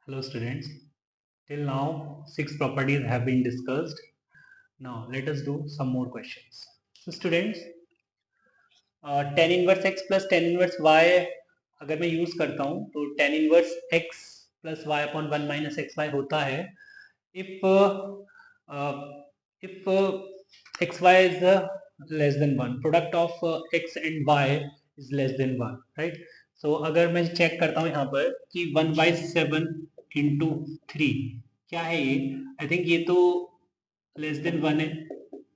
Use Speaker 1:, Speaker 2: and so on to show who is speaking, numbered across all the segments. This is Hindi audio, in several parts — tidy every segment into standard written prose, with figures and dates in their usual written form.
Speaker 1: Hello students. Till now, 6 properties have been discussed. Now let us do some more questions. So students, tan inverse x plus tan inverse y अगर मैं यूज करता हूँ तो tan inverse x plus y upon 1 minus xy होता है if xy is less than 1, product of x and y is less than 1, right? So अगर मैं चेक करता हूँ यहाँ पर कि 1/7 इंटू 3 क्या है ये, आई थिंक ये तो लेस देन 1 है,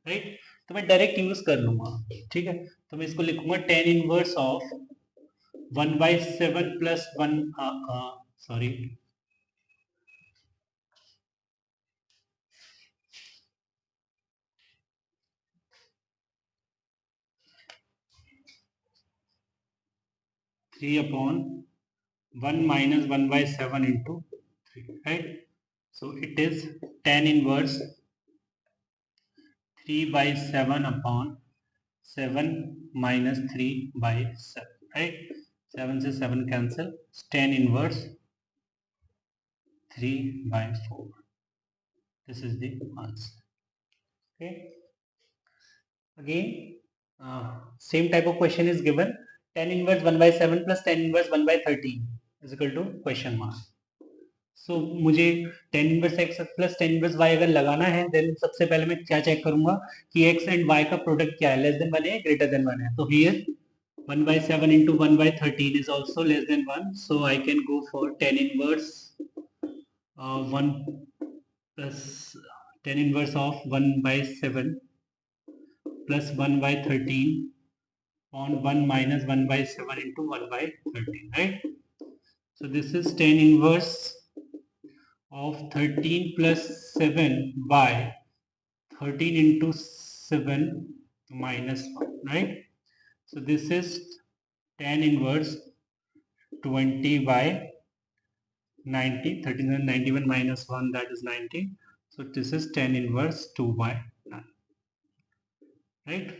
Speaker 1: राइट? तो मैं डायरेक्ट यूज कर लूंगा, ठीक है? तो मैं इसको लिखूंगा tan inverse of 1/7 plus 1, sorry, 3 upon 1 minus 1/7 into 3, right? So it is tan inverse 3/7 upon 7 minus 3/7, right? 7 से 7 cancel, tan inverse 3/4. This is the answer. Okay. Again, same type of question is given. Tan inverse 1/7 plus tan inverse 1/13 is equal to question mark. So मुझे tan inverse x plus tan inverse y अगर लगाना है, then सबसे पहले मैं क्या चेक करूंगा कि x and y का प्रोडक्ट क्या है, लेस देन 1 है ग्रेटर देन 1 है. तो here 1/7 into 1/13 is also less than 1, so I can go for tan inverse 1 plus tan inverse of 1/7 plus 1/13 on 1 minus 1/7 into 1/13, right? So this is tan inverse of 13 plus 7 by 13 into 7 minus 1, right? So this is tan inverse 20 by 90, 13 and 91 minus 1, that is 90. So this is tan inverse 2 by 9, right?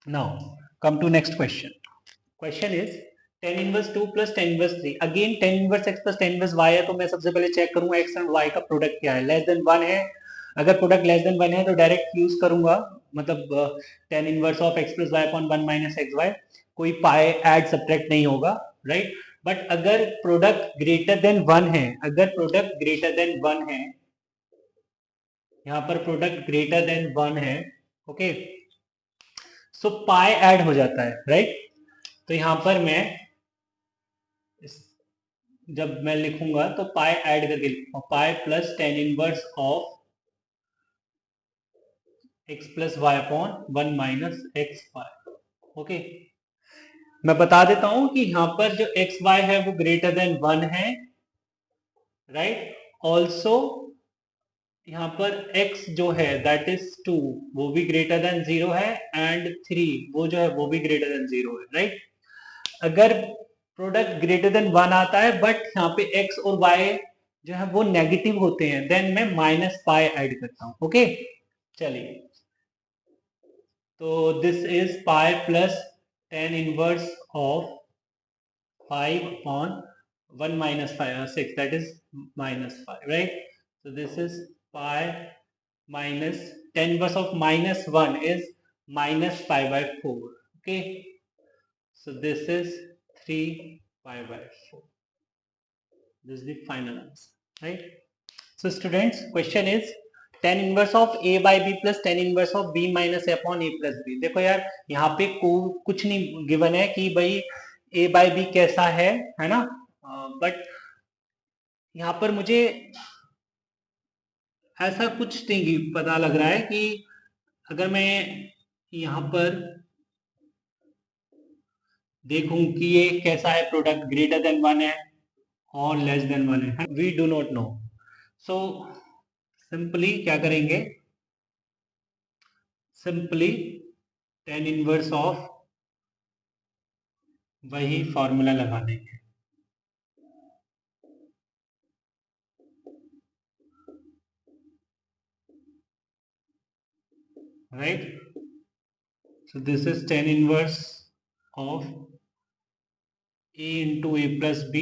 Speaker 1: Now come to next question. Question is tan inverse 2 plus tan inverse 3. Again tan inverse x plus tan inverse y है, तो मैं सबसे पहले चेक करूंगा x and y का प्रोडक्ट क्या है, लेस देन 1 है. अगर प्रोडक्ट लेस देन 1 है तो डायरेक्ट यूज करूंगा, मतलब tan inverse of x plus y upon 1 minus x y, कोई पाए ऐड सब्ट्रैक्ट नहीं होगा, राइट? बट अगर प्रोडक्ट ग्रेटर देन 1 है, अगर प्रोडक्ट ग्रेटर देन 1 है, यहाँ पर प्रोडक्ट ग्रेटर देन 1 है, ओके, सो पाए ऐड हो जाता है, राइट? तो यहाँ पर मैं जब मैं लिखूंगा तो पाई ऐड करके लिखूंगा, pi plus ten inverse of x plus y upon 1 minus x y. Okay, मैं बता देता हूं कि यहां पर जो एक्स वाई है वो ग्रेटर देन 1 है, राइट? ऑल्सो यहाँ पर x जो है दैट इज 2, वो भी ग्रेटर देन 0 है, एंड 3 वो जो है वो भी ग्रेटर देन 0 है, राइट? अगर प्रोडक्ट ग्रेटर देन 1 आता है बट यहाँ पे x और y जो है वो नेगेटिव होते हैं, देन मैं माइनस पाई ऐड करता हूं. ओके, चलिए, तो this is pi plus ten inverse of 5 upon 1 minus 5, 6, that is minus 5, right? So this is pi minus 10 inverse of minus 1 is minus pi by 4. Okay, so this is 3 pi by 4. This is the final answer, right? So students, question is tan inverse of a by b plus tan inverse of b minus a upon a plus b. देखो यार, यहाँ पे कुछ नहीं गिवन है कि भाई a by b कैसा है ना? बट यहाँ पर मुझे ऐसा कुछ नहीं पता लग रहा है कि अगर मैं यहाँ पर देखूं कि ये कैसा है, प्रोडक्ट ग्रेटर देन 1 है और लेस देन 1 है, we do not know. So simply क्या करेंगे, सिंपली tan इनवर्स ऑफ वही फॉर्मूला लगा देंगे, right? So this is tan inverse of a into a plus b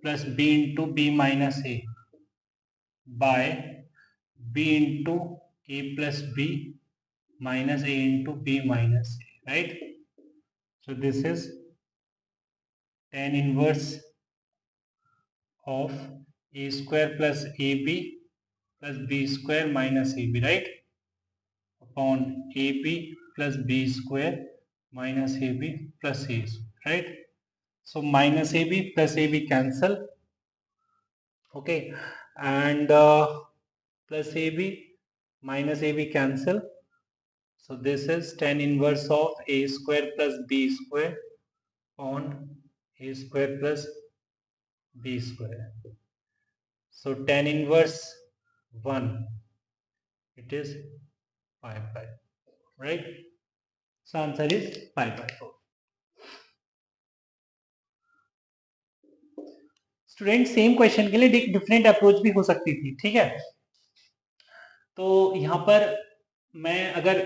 Speaker 1: plus b into b minus a by b into a plus b minus a into b minus a, right? So this is tan inverse of a square plus ab plus b square minus ab, right? Upon ab plus b square minus ab plus a, right? So minus ab plus ab cancel, okay, and plus ab minus ab cancel. So this is tan inverse of a square plus b square on a square plus b square. So tan inverse 1, it is 5 by 4, right? So answer is 5 by 4. Student same question के लिए डिफरेंट अप्रोच भी हो सकती थी, ठीक है? तो यहां पर मैं अगर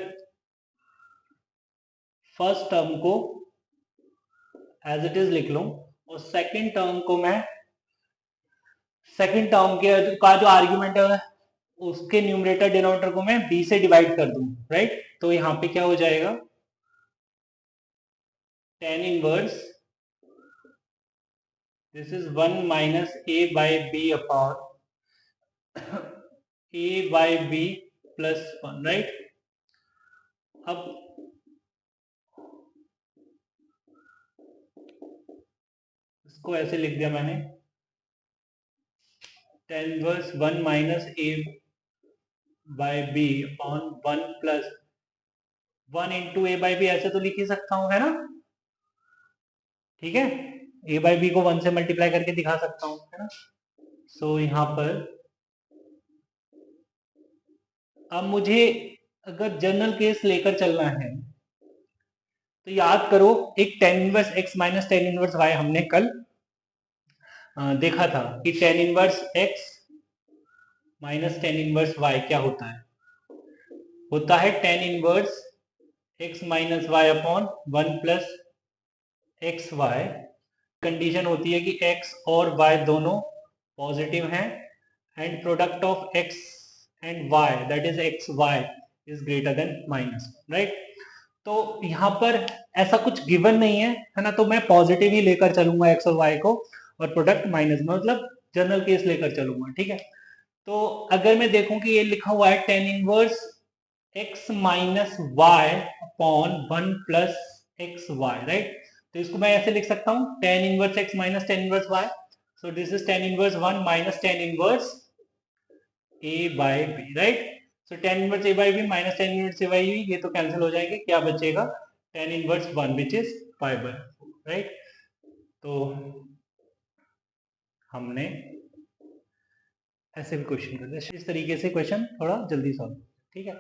Speaker 1: फर्स्ट टर्म को एज इट इज लिख लूं और सेकंड टर्म को मैं सेकंड टर्म के का जो आर्ग्यूमेंट है उसके न्यूमरेटर डिनोमिनेटर को मैं b से डिवाइड कर दूं, राइट? तो यहां पे क्या हो जाएगा, tan inverse this is 1 minus a by b upon a by b plus 1, right? अब इसको ऐसे लिख दिया मैंने, tan inverse 1 minus a by b upon 1 plus 1 into a by b, ऐसे तो लिख ही सकता हूं, है ना? ठीक है, a by b को 1 से मल्टीप्लाई करके दिखा सकता हूं, है ना? सो यहां पर अब मुझे अगर जनरल केस लेकर चलना है तो याद करो एक tan inverse x minus tan inverse y हमने कल देखा था कि tan inverse x minus tan inverse y क्या होता है, होता है tan inverse x minus y upon 1 plus x y. Condition होती है कि x और y दोनों पॉजिटिव हैं and product of x and y that is x y is greater than minus, right? तो यहाँ पर ऐसा कुछ गिवन नहीं है, है ना? तो मैं पॉजिटिव ही लेकर चलूंगा x और y को और प्रोडक्ट माइनस में, मतलब जनरल केस लेकर चलूंगा, ठीक है? तो अगर मैं देखूं कि ये लिखा हुआ है tan inverse x minus y upon 1 plus x y, right? तो इसको मैं ऐसे लिख सकता हूं tan inverse x minus tan inverse y, so this is tan inverse 1 minus tan inverse a by b, right? So tan inverse a by b minus tan inverse a by b, ये तो कैंसिल हो जाएंगे, क्या बचेगा? tan inverse 1 which is 5 by 4, right? तो हमने ऐसे भी क्वेश्चन कर दिया, इस तरीके से क्वेश्चन थोड़ा जल्दी सॉल्व, ठीक है?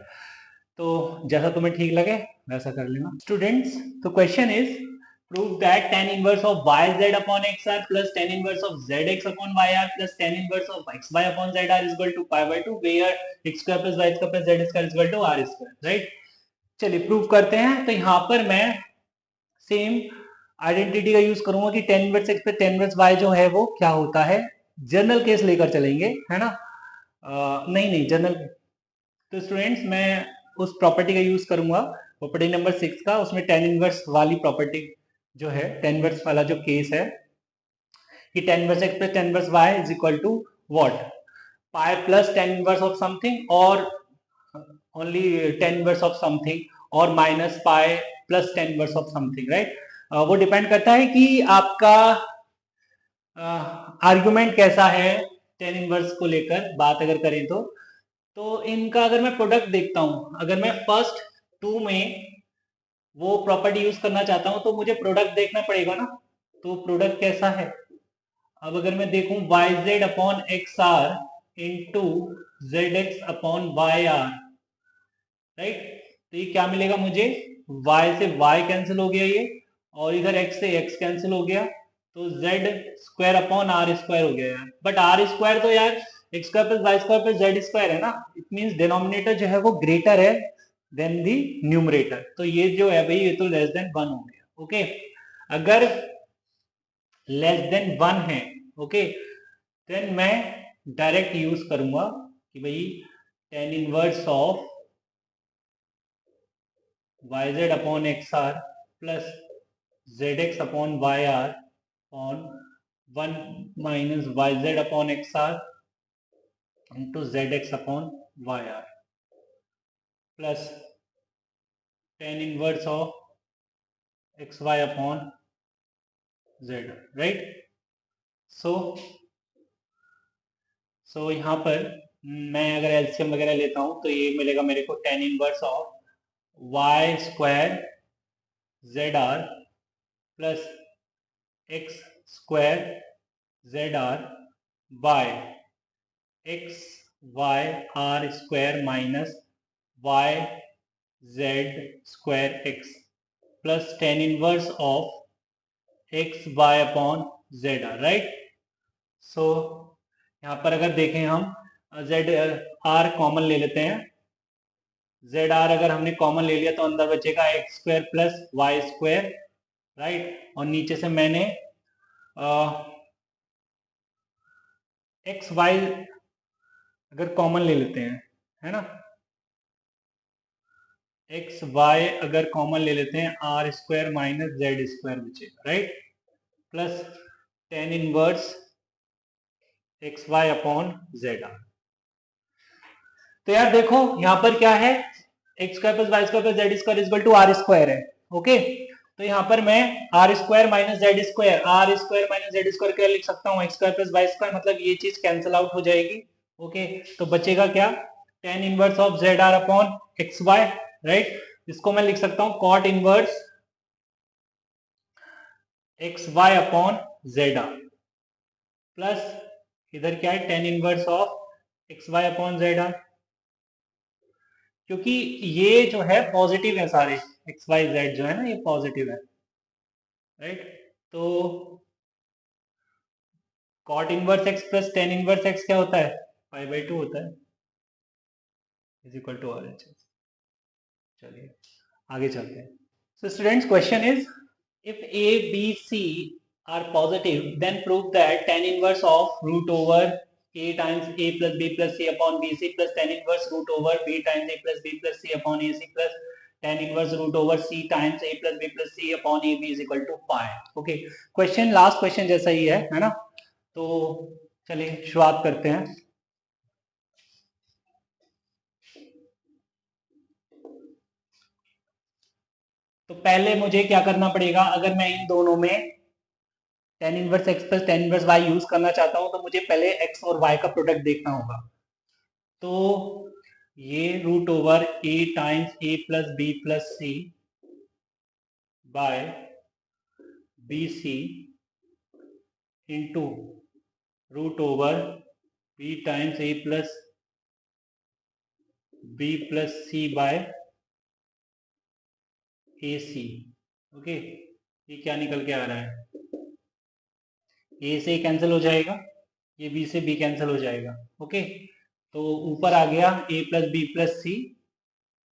Speaker 1: तो जैसा तुम्हें ठीक लगे वैसा कर लेना स्टूडेंट्स। तो question is prove that tan inverse of yz upon xr plus tan inverse of zx upon yr plus tan inverse of xy upon zr is equal to pi by 2 where x square plus y square plus z square is equal to r square, right? चलिए प्रूव करते हैं। तो यहाँ पर मैं सेम आइडेंटिटी का यूज करूंगा कि tan इनवर्स x पे tan इनवर्स y जो है वो क्या होता है, जनरल केस लेकर चलेंगे, है ना? नहीं जनरल। तो स्टूडेंट्स मैं उस प्रॉपर्टी का यूज करूंगा, प्रॉपर्टी नंबर 6 का, उसमें tan इनवर्स वाली प्रॉपर्टी जो है, tan इनवर्स वाला जो केस है कि tan inverse x plus tan inverse y is equal to what, pi plus tan inverse of something और only tan inverse of something और minus pi plus tan inverse of something, right? वो डिपेंड करता है कि आपका आर्गुमेंट कैसा है tan इनवर्स को लेकर बात अगर करें तो इनका अगर मैं प्रोडक्ट देखता हूं, अगर मैं फर्स्ट 2 में वो प्रॉपर्टी यूज करना चाहता हूं तो मुझे प्रोडक्ट देखना पड़ेगा ना। तो प्रोडक्ट कैसा है, अब अगर मैं देखूं yz upon x r into z x upon y r, right? तो ये क्या मिलेगा मुझे, y से y कैंसिल हो गया ये, और इधर x से x कैंसिल हो गया, तो z square upon r square हो गया यार। बट आर स्क्वायर तो यार x square plus y square plus z square है ना, इट मींस डिनोमिनेटर जो है वो ग्रेटर है देन दी न्यूमरेटर, तो ये जो है भाई ये तो लेस देन 1 हो गया, ओके? अगर लेस देन 1 है ओके, देन मैं डायरेक्ट यूज करूंगा कि भाई tan inverse of yz upon xr plus zx upon yr on 1 minus yz upon xr into zx upon yr plus tan inverse of xy upon z, right. So यहाँ पर मैं अगर एलसीएम वगैरह लेता हूँ तो ये मिलेगा मेरे को tan inverse of y square zr plus x square zr by x y r square minus y z square x plus tan inverse of x y upon z r, right. So यहाँ पर अगर देखें हम z r कॉमन ले लेते हैं, जेड आर अगर हमने कॉमन ले लिया तो अंदर बचेगा x square plus y square, right. और नीचे से मैंने एक्स वाई अगर कॉमन ले लेते हैं, है ना, एक्स वाई अगर कॉमन ले लेते हैं r square minus z square बचेगा, right, plus ten inverse x y upon z r. तो यार देखो यहाँ पर क्या है, x square plus y square plus z square equal to r square है, ओके। तो यहाँ पर मैं r square minus z square, r square minus z square क्या लिख सकता हूँ, x square plus y square, मतलब ये चीज कैंसिल आउट हो जाएगी, ओके। तो बचेगा क्या, tan inverse of z r upon x y, right. इसको मैं लिख सकता हूँ cot inverse x y upon z r plus इधर क्या है tan inverse of x y upon z r, क्योंकि ये जो है पॉजिटिव है सारे, एक्स वाई जेड जो है ना ये पॉजिटिव है, राइट। तो cot inverse x plus ten inverse x क्या होता है, पाई बाई 2 होता है, is equal to r h s. चलिए आगे चलते हैं। So students question is if a b c are positive then prove that tan inverse of root over a times a plus b plus c upon bc plus tan inverse root over b times a plus b plus c upon ac plus tan inverse root over c times a plus b plus c upon ab is equal to pi। Okay, question last question जैसा ही है ना। तो चलिए शुरुआत करते हैं। तो पहले मुझे क्या करना पड़ेगा, अगर मैं इन दोनों में tan inverse x plus tan inverse y use करना चाहता हूं तो मुझे पहले x और y का प्रोडक्ट देखना होगा। तो ये root over a times a plus b plus c by b c into root over b times a plus b plus c by a c, okay. ये क्या निकल के आ रहा है, ए से कैंसिल हो जाएगा, ये बी से बी कैंसिल हो जाएगा, ओके। तो ऊपर आ गया a plus b plus c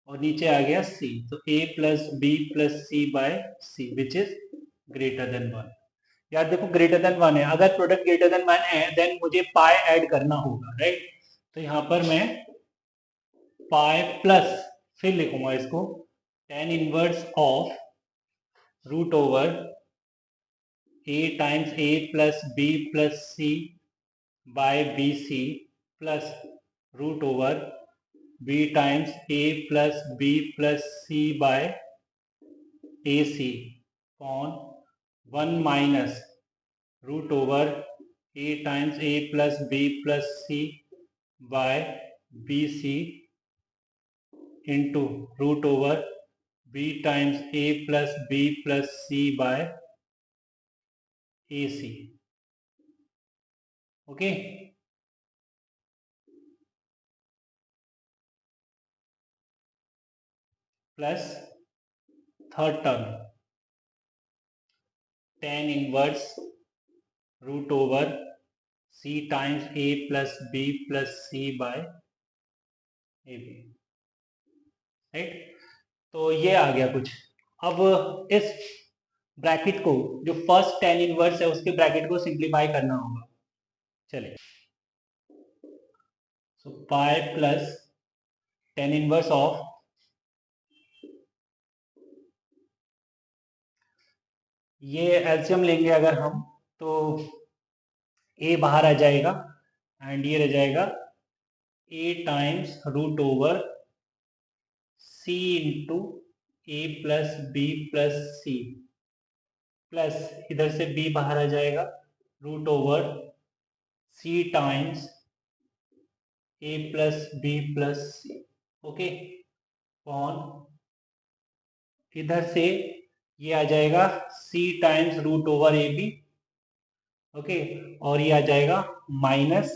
Speaker 1: और नीचे आ गया c, तो a plus b plus c by c which is greater than 1। यार देखो ग्रेटर देन 1 है, अगर प्रोडक्ट ग्रेटर देन 1 है देन मुझे पाई ऐड करना होगा, राइट। तो यहाँ पर मैं पाई प्लस फिर लिखूंगा इसको tan inverse of root over a times a plus b plus c by b c plus root over b times a plus b plus c by a c upon 1 minus root over a times a plus b plus c by b c into root over b times a plus b plus c by a c, okay. Plus third term tan inverse root over c times a plus b plus c by a b, right. तो ये आ गया कुछ। अब इस ब्रैकेट को जो फर्स्ट tan इनवर्स है उसके ब्रैकेट को सिंप्लीफाई करना होगा, चलिए, so pi plus ten inverse of, ये एलसीएम लेंगे अगर हम तो ए बाहर आ जाएगा एंड ये रह जाएगा a times root over c into a plus b plus c, plus इधर से बी बाहर आ जाएगा root over c times a plus b plus c. Okay, कौन इधर से ये आ जाएगा c times root over a b. Okay, और ये आ जाएगा माइनस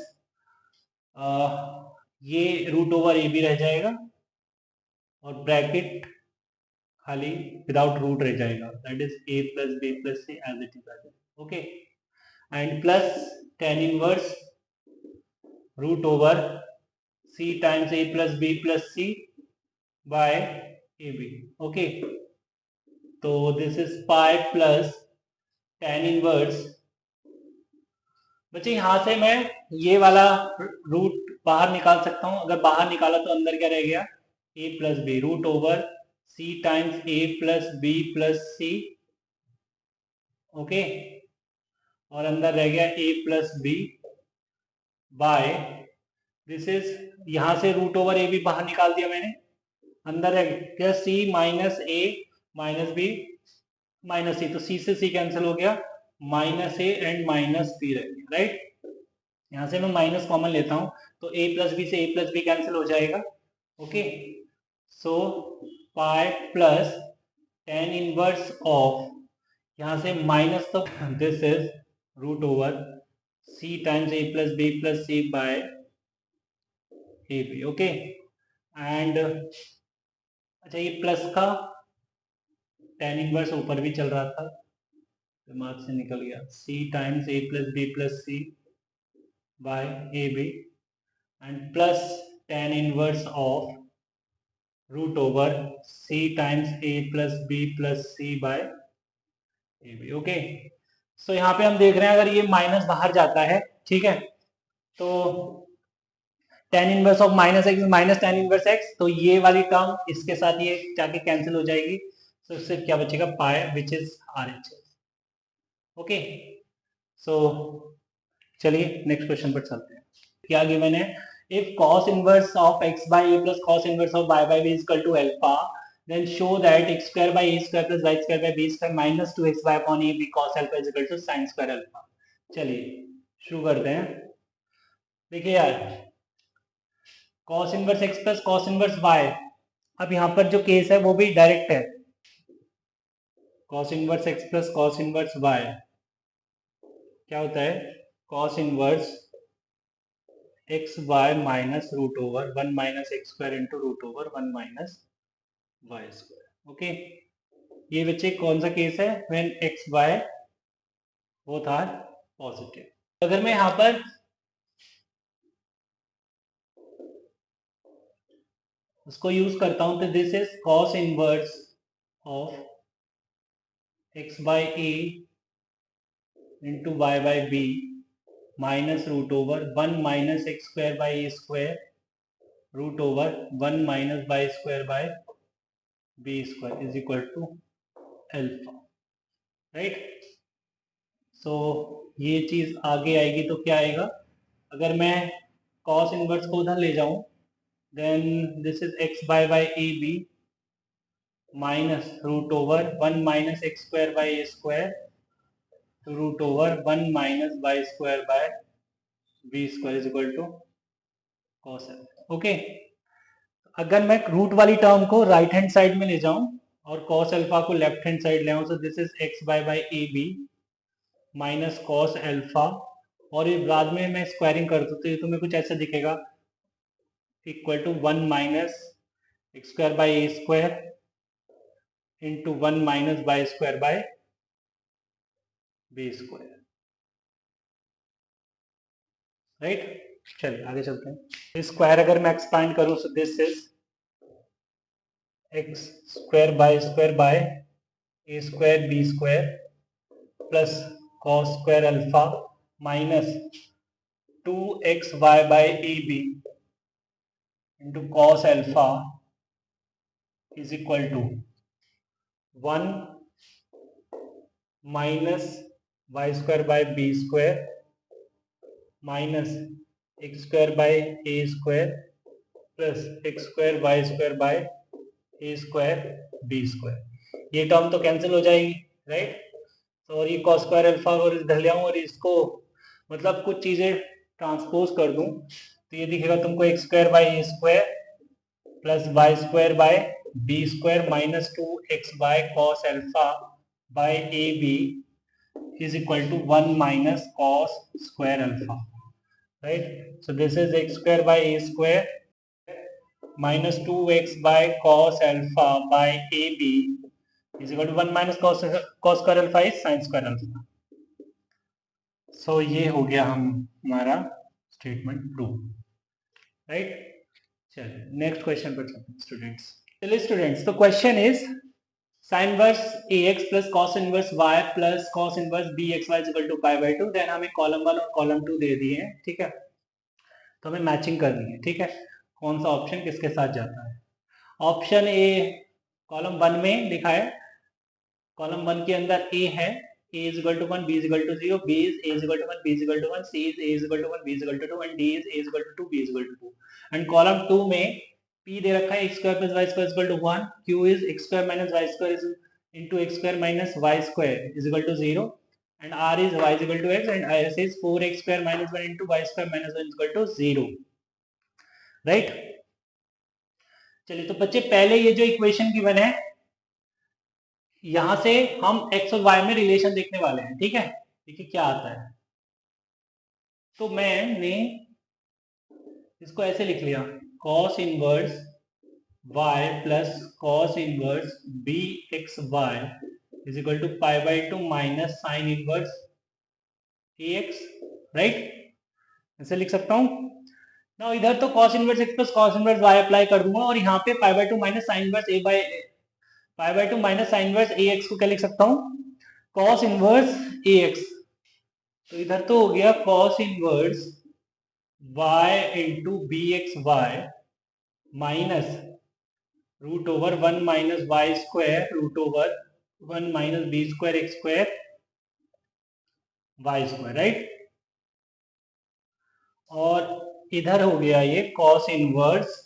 Speaker 1: ये रूट ओवर ए बी रह जाएगा और ब्रैकेट खाली विदाउट रूट रह जाएगा, that is a plus b plus c as it is. Okay, and plus ten inverse root over c times a plus b plus c by a b. Okay, तो this is pi plus ten inverse. बच्चे यहां से मैं ये वाला रूट बाहर निकाल सकता हूं, अगर बाहर निकाला तो अंदर क्या रह गया, a plus b root over c times a plus b plus c. Okay, और अंदर रह गया a plus b by, this is, यहां से रूट ओवर ए बी बाहर निकाल दिया मैंने, अंदर रह गया c minus a minus b minus c, तो सी से सी कैंसिल हो गया, minus a and minus b रह गया। राइट, यहां से मैं माइनस कॉमन लेता हूं तो ए प्लस बी से ए प्लस बी कैंसिल हो जाएगा। Okay, so pi plus ten inverse of, यहां से माइनस, तो this is root over c times a plus b plus c by a b. Okay, and अच्छा ये प्लस का टेन इनवर्स ऊपर भी चल रहा था, दिमाग से निकल गया, c times a plus b plus c by a b and plus ten inverse of root over c times a plus b plus c by a b. Okay, so यहाँ पे हम देख रहे हैं अगर ये माइनस बाहर जाता है, ठीक है, तो ten inverse of minus x minus ten inverse x, तो ये वाली टर्म इसके साथ ये जाके कैंसिल हो जाएगी, तो सिर्फ क्या बचेगा, pi which is r h. Okay, so चलिए नेक्स्ट क्वेश्चन पर चलते हैं। क्या गिवन है, if cos inverse of x by a plus cos inverse of y by b is equal to alpha, then show that x square by a square plus y square by b square minus 2xy upon a b cos alpha is equal to sin square alpha। चलिए शुरू करते हैं। देखिए यार, cos inverse x plus cos inverse y, अब यहाँ पर जो केस है वो भी डायरेक्ट है, cos inverse x plus cos inverse y क्या होता है, cos inverse x y minus root over one minus x square into root over one minus y square. Okay, ये बच्चे कौन सा केस है, when x y both are positive. अगर मैं यहां पर उसको यूज करता हूं तो this is cos inverse of x by a into y by b minus root over one minus x square by a square root over one minus y square by b square is equal to alpha. Right, so ये चीज आगे आएगी तो क्या आएगा, अगर मैं cos इनवर्स को उधर ले जाऊं, then this is x by a b minus root over one minus x square by a square root over one minus y square by b square is equal to cos alpha. Okay, अगर मैं रूट वाली टर्म को राइट हैंड साइड में ले जाऊं और cos अल्फा को लेफ्ट हैंड साइड ले आऊं, तो this is x by a b minus cos alpha, और ये बाद में मैं स्क्वायरिंग कर दूं तो ये तुम्हें कुछ ऐसा दिखेगा, equal to one minus x square by a square into one minus y square by b square. Right, चलिए आगे चलते हैं। स्क्वायर अगर मैं एक्सपांड करूं तो this is x square by a square b square plus cos square alpha minus 2xy by AB into cos alpha is equal to 1 minus y square by b square minus x square by a square plus x square y square by a square b square. ये टर्म तो कैंसिल हो जाएगी, राइट? तो और ये cos स्क्वायर अल्फा और इधर ले आऊं और इसको मतलब कुछ चीजें ट्रांसपोज कर दूं तो ये दिखेगा तुमको x square by a square plus y square by b square minus 2x by cos alpha by a b is equal to 1 minus cos square alpha, right? So this is x square by a square minus 2x by cos alpha by AB is equal to 1 minus cos square alpha is sin square alpha. So ये हो गया हमारा स्टेटमेंट प्रूव, राइट? चलिए नेक्स्ट क्वेश्चन पर चलते हैं स्टूडेंट्स. चलिए स्टूडेंट्स, तो question is sin inverse ax plus cos inverse y plus cos inverse bxy is equal to pi by 2. Then हमें कॉलम 1 और कॉलम 2 दे दिए हैं, ठीक है? तो हमें मैचिंग करनी है, ठीक है? कौन सा ऑप्शन किसके साथ जाता है? ऑप्शन ए कॉलम 1 में लिखा है, कॉलम 1 के अंदर ए है, a is equal to 1, b is equal to 0, b is a is equal to 1, b is equal to 1, c is a is equal to 1, b is equal to 2 and d is a is equal to 2, b is equal to 2. And column 2 में p दे रखा है x square plus y square is equal to 1, q is x square minus y square is into x square minus y square is equal to 0 and r is y is equal to x and s is 4x square minus 1 into y square minus 1 is equal to 0, right? चलिए तो बच्चे पहले ये जो इक्वेशन गिवन है यहां से हम x और y में रिलेशन देखने वाले हैं, ठीक है? देखिए क्या आता है. तो मैंने इसको ऐसे लिख लिया, cos inverse y plus cos inverse bxy is equal to pi by 2 minus sine inverse ax, right? ऐसे लिख सकता हूं ना. इधर तो cos inverse x plus cos inverse y apply कर दूंगा और यहाँ पे pi by 2 minus sine inverse a by pi by 2 minus sine inverse ax को क्या लिख सकता हूँ? cos inverse ax. तो इधर तो हो गया cos inverse y into b x y minus root over 1 minus y square root over 1 minus b square x square y square, right? और इधर हो गया ये cos inverse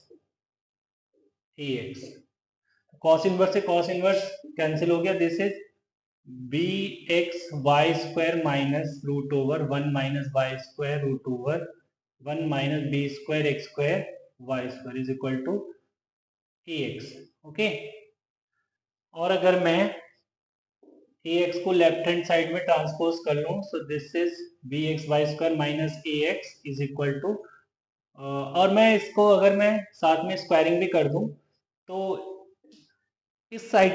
Speaker 1: ax. cos inverse से cos इनवर्स कैंसिल हो गया. This is b x y square minus root over 1 minus y square root over 1 minus b square x square y square is equal to ax, okay? और अगर मैं ax को लेफ्ट हैंड साइड में ट्रांसपोज कर लूं so this is b x y square minus ax is equal to, और मैं इसको अगर मैं साथ में स्क्वायरिंग भी कर दूं तो इस साइड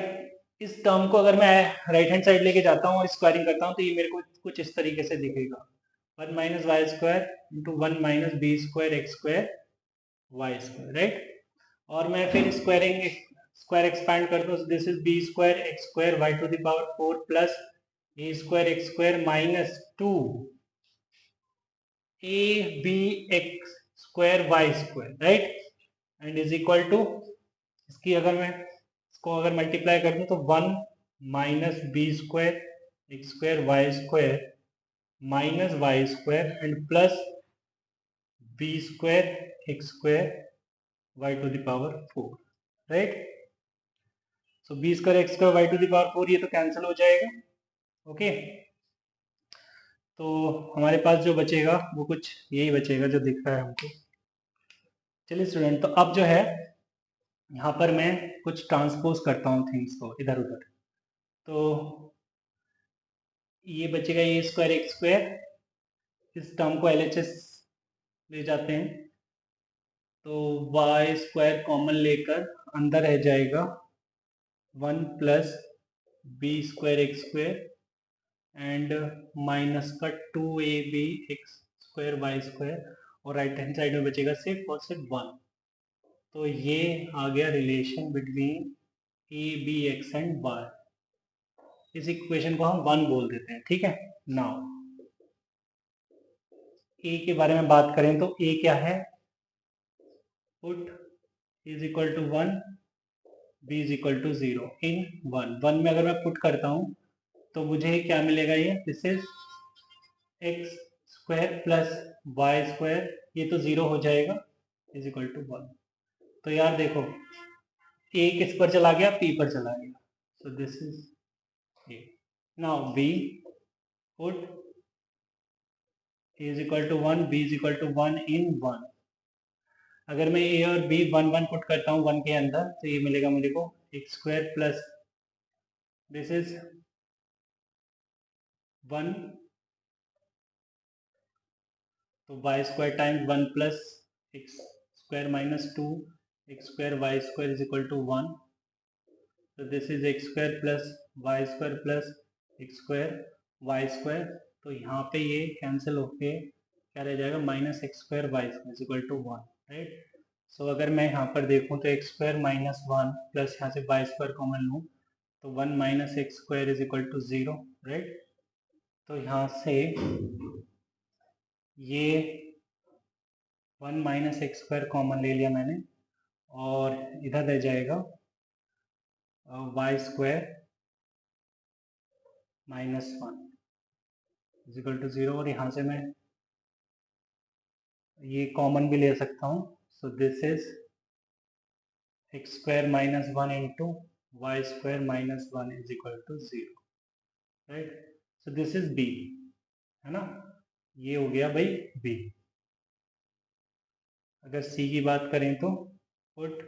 Speaker 1: इस टर्म को अगर मैं राइट हैंड साइड लेके जाता हूँ और स्क्वायरिंग करता हूँ तो ये मेरे को कुछ इस तरीके से दिखेगा, 1 minus y square into 1 minus b square x square y square, right? और मैं फिर स्क्वायर एक्सपैंड करता हूँ. This is b square x square y to the power 4 plus a square x square minus 2 a b x square y square, right? And is equal to, इसकी अगर मैं इसको अगर मल्टीप्लाई कर दूं तो 1 minus b square x square y square minus y square and plus b square x square y to the power 4, right? So b square x square y to the power 4 ये तो कैंसिल हो जाएगा, ओके? तो हमारे पास जो बचेगा वो कुछ यही बचेगा जो दिख रहा है हमको. चलिए स्टूडेंट, तो अब जो है यहाँ पर मैं कुछ ट्रांसपोज करता हूँ थिंग्स को इधर उधर. तो ये बचेगा ए स्क्वायर एक्स स्क्वायर, इस टर्म को LHS ले जाते हैं तो वाई स्क्वायर कॉमन लेकर अंदर रह जाएगा 1 plus b square x square and minus का 2ab x square y square और राइट हैंड साइड में बचेगा सिर्फ और सिर्फ 1. तो ये आ गया relation between a b x and y. इस इक्वेशन को हम 1 बोल देते हैं, ठीक है? नाउ ए के बारे में बात करें तो ए क्या है, put is equal to 1, b is equal to 0 in 1 में अगर मैं पुट करता हूं तो मुझे क्या मिलेगा, ये this is x square plus y square, ये तो 0 हो जाएगा, इज इक्वल टू 1। तो यार देखो ए किस पर चला गया, पी पर चला गया, so this is a. Now b put a is equal to 1, b is equal to 1 in 1। अगर मैं ए और बी 1 पुट करता हूँ 1 के अंदर तो ये मिलेगा मेरे को x square plus this is 1, तो y square times 1 plus x square minus 2 x square y square is equal to 1, तो this is x square plus y square plus x square y square, तो यहाँ पे ये कैंसिल होके क्या रह जाएगा, minus x square y square is equal to 1, right. So अगर मैं यहाँ पर देखूँ तो एक्स स्क्वायर माइनस 1 प्लस यहाँ से वाई स्क्वायर कॉमन लूँ तो 1 minus x square is equal to 0, right. तो यहाँ से ये 1 माइनस एक्स स्क्वायर कॉमन ले लिया मैंने और इधर रह जाएगा y square minus 1 is equal to 0, और यहाँ से मैं ये कॉमन भी ले सकता हूँ, so this is x square minus 1 into y square minus 1 is equal to 0, right. So this is b, है ना, ये हो गया भाई बी। अगर सी की बात करें तो put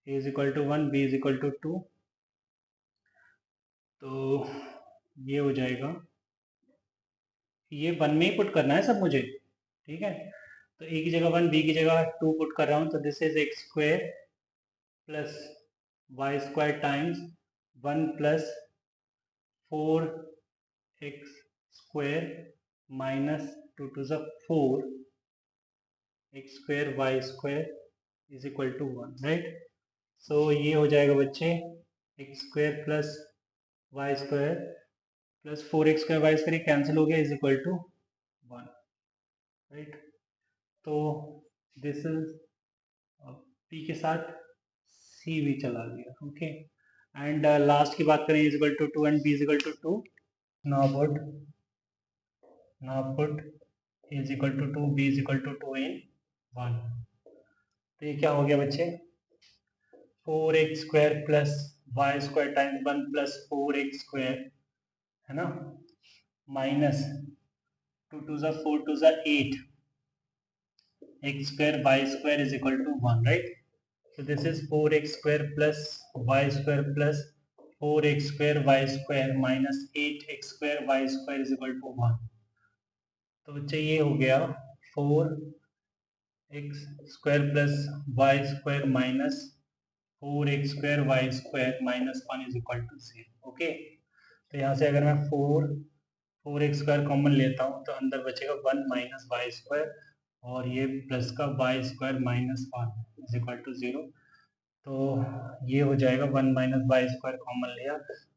Speaker 1: a is equal to 1, b is equal to 2, तो ये हो जाएगा, ये 1 में ही पुट करना है सब मुझे, ठीक है। तो ए की जगह 1, बी की जगह 2 पुट कर रहा हूँ, तो this is x square plus y square times 1 plus 4 x square minus 2 to the 4 x square y square is equal to 1, right. So ये हो जाएगा बच्चे x square plus y square plus 4 x square y square cancel हो गया, इज इक्वल टू 1, राइट। तो दिस इज पी के साथ सी भी चला गया, ओके। एंड लास्ट की बात करें is equal to 2 and b is equal to 2, now put is equal to 2, b is equal to 2 in 1। तो ये क्या हो गया बच्चे, 4 x square plus y square times 1 plus 4 x square, है ना, माइनस 2 टू ज़ा 4 to the 8 x square y square is equal to 1, right. So this is 4x square plus y square plus 4x square y square minus 8x square y square is equal to 1। तो बच्चे ये हो गया 4x square plus y square minus 4x square y square minus 1 is equal to 0, okay. तो यहाँ से अगर मैं 4x square कॉमन लेता हूँ तो अंदर बचेगा 1 माइनस वाई स्क्वायर और ये प्लस का y square minus 1 is equal to 0। तो ये हो जाएगा 1 माइनस वाई स्क्वायर कॉमन लिया,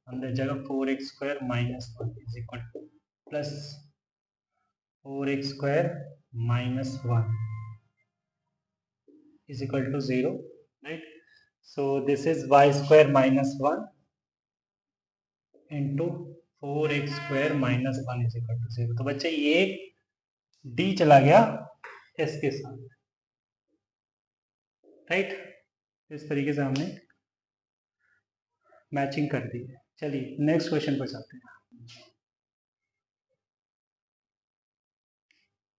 Speaker 1: अंदर जगह 4x square minus 1 is equal to plus 4x square minus 1 is equal to 0, right. So this is y square minus 1 into 4x square minus 1 is equal to 0। तो बच्चे ये डी चला गया एस के साथ, राइट। इस तरीके से हमने मैचिंग कर दी है। चलिए नेक्स्ट क्वेश्चन पर चलते हैं।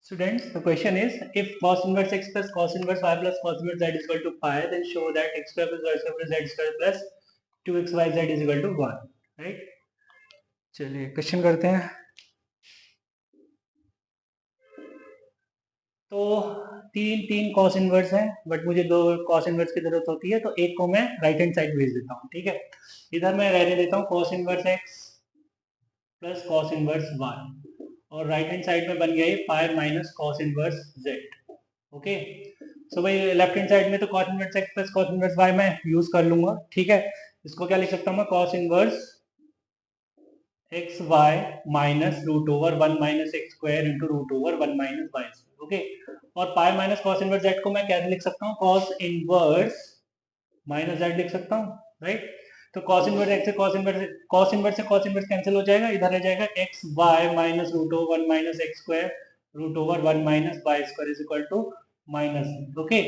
Speaker 1: Students, the question is, if cos inverse x plus cos inverse y plus cos inverse z is equal to pi, then show that x square plus y square plus z square plus 2xyz is equal to 1, right? चलिए क्वेश्चन करते हैं। तो तीन cos इनवर्स है, बट मुझे 2 cos इनवर्स की जरूरत होती है, तो एक को मैं राइट हैंड साइड भेज देता हूँ, ठीक है। इधर मैं रहने देता हूँ cos inverse x plus cos inverse y, और राइट हैंड साइड में बन गया ये pi minus cos inverse z, okay. So भाई लेफ्ट हैंड साइड में तो cos inverse x plus cos inverse y मैं यूज कर लूंगा, ठीक है। इसको क्या लिख सकता हूँ मैं, cos inverse x y minus root over 1 minus x square into root over 1 minus y square. Okay, और pi minus cos inverse z को मैं कैसे लिख सकता हूँ? कॉस इनवर्स माइनस जेड लिख सकता हूँ, राइट। तो कॉस इनवर्स एक्स से कॉस इनवर्स कैंसिल हो जाएगा, इधर रह जाएगा x y minus root over 1 minus x square root over 1 minus y square is equal to minus. Okay,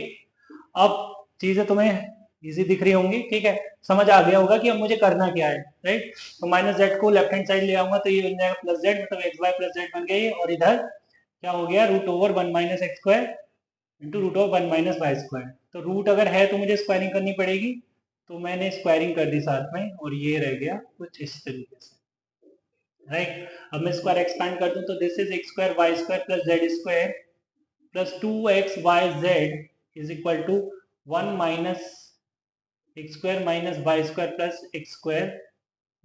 Speaker 1: अब चीजें तुम्हें इजी दिख रही होंगी, ठीक है, समझ आ गया होगा कि अब मुझे करना क्या है, राइट। तो माइनस जेड को लेफ्ट हैंड साइड ले आऊंगा तो ये बन जाएगा प्लस जेड, मतलब एक्स वाई प्लस जेड बन गया ये, और इधर क्या हो गया? Root over 1 minus x square into root over 1 minus y square. तो रूट अगर है तो मुझे स्क्वायरिंग करनी पड़ेगी, तो मैंने स्क्वायरिंग कर दी साथ में, और ये रह गया कुछ इस तरीके से, राइट। अब मैं स्क्वायर एक्सपैंड कर दूं तो this is x square y square plus z square plus 2xyz is equal to 1 minus x square minus y square plus x square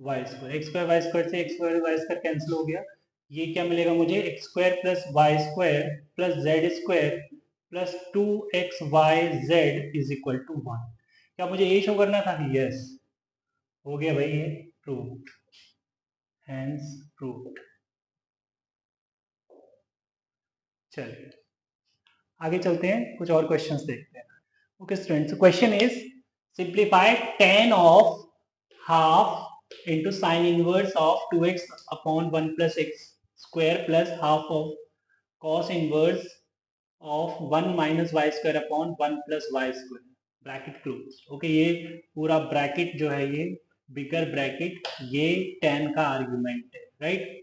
Speaker 1: y square. X square y square से x square y square cancel हो गया, ये क्या मिलेगा मुझे? X square plus y square plus z square plus 2xyz is equal to 1। क्या मुझे ये शो करना था? यस, हो गया भाई, ये प्रूव्ड, हैंस प्रूव्ड। चलिए आगे चलते हैं, कुछ और क्वेश्चंस देखते हैं। Okay students, question is simplify tan of half into sine inverse of 2x upon 1 plus x square plus half of cos inverse of 1 minus y square upon 1 plus y square, bracket close. Okay, ये पूरा ब्रैकेट जो है ये बिगर ब्रैकेट, ये tan का आर्गुमेंट है, राइट।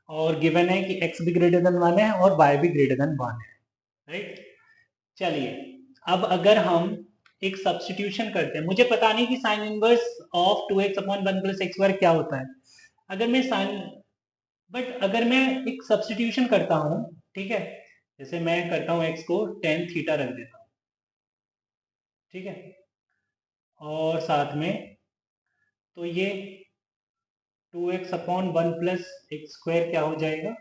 Speaker 1: और गिवन है कि x भी ग्रेटर देन 1 है और y भी ग्रेटर देन 1 है, राइट। चलिए, अब अगर हम एक सब्स्टिट्यूशन करते हैं, मुझे पता नहीं कि sign inverse of 2x upon 1 plus x square क्या होता है। अगर मैं साइन बट अगर मैं एक सब्स्टिट्यूशन करता हूं, ठीक है, जैसे मैं करता हूं x को tan थीटा रख देता हूं, ठीक है, और साथ में तो ये 2x upon 1 plus x square क्या हो जाएगा?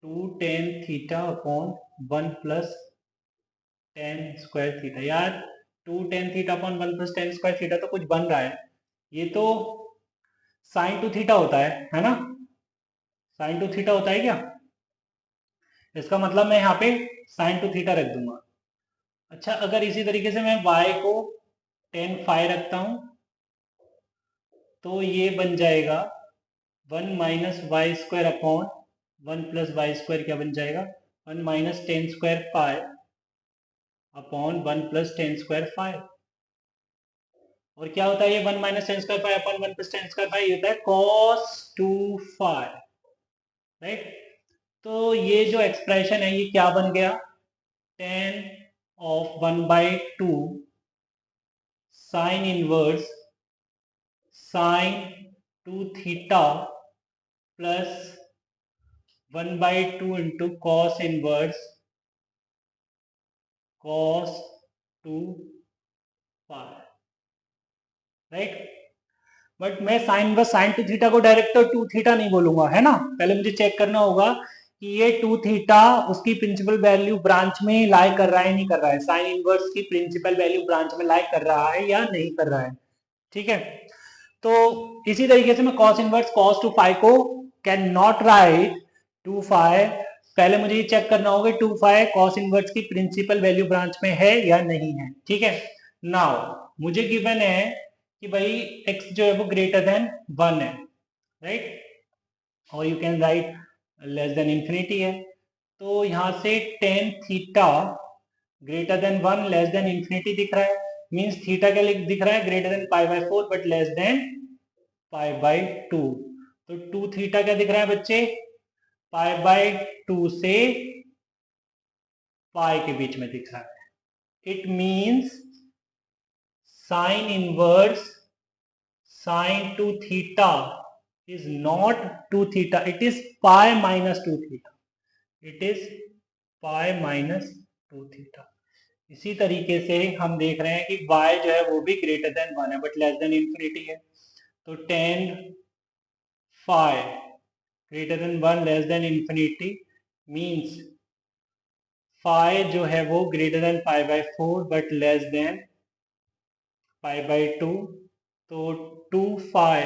Speaker 1: 2 tan theta upon 1 plus tan square theta. यार 2 tan theta upon 1 plus tan square theta तो कुछ बन रहा है, ये तो साइन टू थीटा होता है ना? साइन टू थीटा होता है क्या? इसका मतलब मैं यहाँ पे साइन टू थीटा रख दूंगा। अच्छा, अगर इसी तरीके से मैं y को tan फाई रखता हूं तो ये बन जाएगा 1 minus y square upon 1 plus y square, क्या बन जाएगा? 1 minus ten square five upon 1 plus ten square five. और क्या होता है ये 1 minus ten square five upon 1 plus ten square five? ये होता है कॉस टू फाइव, राइट। तो ये जो एक्सप्रेशन है ये क्या बन गया? tan of 1/2 sine inverse sine to theta plus 1/2 into cos inverse cos two five, right. But मैं साइन बस साइन टू थीटा को डायरेक्ट तो टू थीटा नहीं बोलूंगा, है ना। पहले मुझे चेक करना होगा कि ये टू थीटा उसकी प्रिंसिपल वैल्यू ब्रांच में लाई कर रहा है नहीं कर रहा है, साइन इनवर्स की प्रिंसिपल वैल्यू ब्रांच में लाई कर रहा है या नहीं कर रहा है, ठीक है। तो इसी तरीके से मैं cos inverse cos two five को can not write two five. पहले मुझे ये चेक करना होगा टू फाइव कॉस इनवर्स की प्रिंसिपल वैल्यू ब्रांच में है या नहीं है, ठीक है। नाउ मुझे गिवन है कि भाई x जो है वो ग्रेटर देन 1 है, राइट, और you can write less than infinity है। तो यहां से tan theta greater than 1 less than infinity दिख रहा है, मींस थीटा क्या दिख रहा है? Greater than pi by 4 but less than pi by 2। तो टू थीटा क्या दिख रहा है बच्चे? पाई बाय 2 से पाई के बीच में दिख रहा है। It means sine inverse sine to theta is not 2 theta, it is pi minus 2 theta, it is pi minus 2 theta। इसी तरीके से हम देख रहे हैं कि y जो है वो भी ग्रेटर देन 1 है बट लेस देन इंफिनिटी है। तो tan phi greater than 1 less than infinity means phi जो है वो greater than pi by 4 but less than pi by 2। तो 2 phi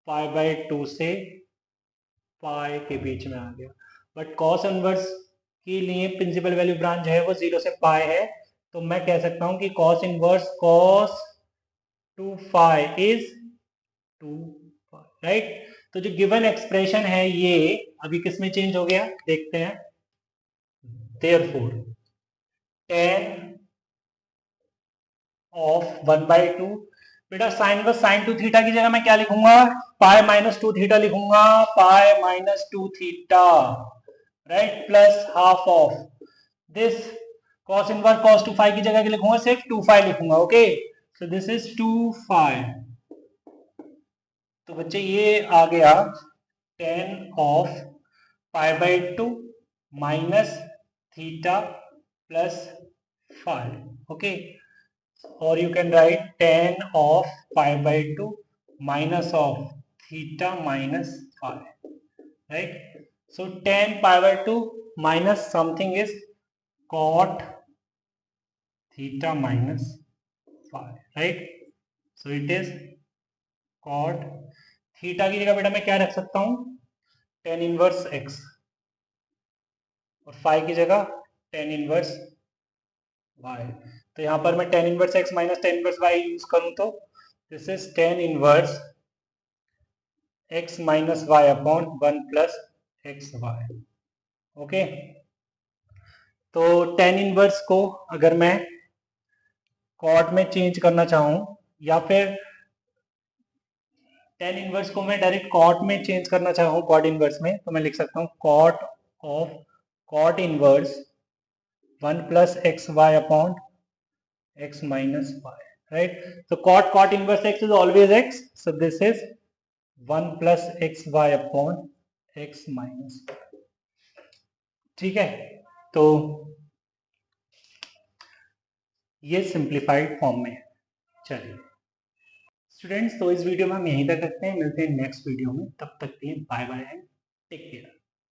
Speaker 1: π/2 से पाई के बीच में आ गया। बट कॉस इनवर्स के लिए प्रिंसिपल वैल्यू ब्रांच है वो 0 से पाई है, तो मैं कह सकता हूं कि cos inverse cos 2 is 2 right. तो जो गिवन एक्सप्रेशन है ये अभी किस में चेंज हो गया देखते हैं। देयरफॉर tan ऑफ 1/2, बेटा साइन का साइन 2 थीटा की जगह मैं क्या लिखूंगा, पाई माइनस 2 थीटा लिखूंगा, pi minus 2 theta right, plus half of this cos inverse cos 2 की जगह लिखूंगा सिर्फ 2 लिखूंगा। Okay, so this is 2। तो बच्चे ये आ गया tan of π/2 minus theta plus five. Okay, और you can write tan of π/2 minus of theta minus phi, right? So tan π/2 minus something is cot theta minus phi, right? So it is cot theta की जगह बेटा मैं क्या रख सकता हूं, tan इनवर्स x, और phi की जगह tan इनवर्स y। तो यहां पर मैं tan inverse x minus tan inverse y use करूं तो this is tan inverse x minus y upon 1 plus x y. Okay, तो tan इनवर्स को अगर मैं कॉट में चेंज करना चाहूं, या फिर tan इनवर्स को मैं डायरेक्ट कॉट में चेंज करना चाहूं कॉट इनवर्स में, तो मैं लिख सकता हूं cot of cot inverse 1 plus x y upon x minus y, right? So cot inverse x is always x, so this is 1 plus xy upon x minus y। ठीक है, तो ये सिंप्लीफाइड फॉर्म में है। चलिए स्टूडेंट्स, तो इस वीडियो में हम यहीं तक रखते हैं, मिलते हैं नेक्स्ट वीडियो में, तब तक के लिए bye bye and take care.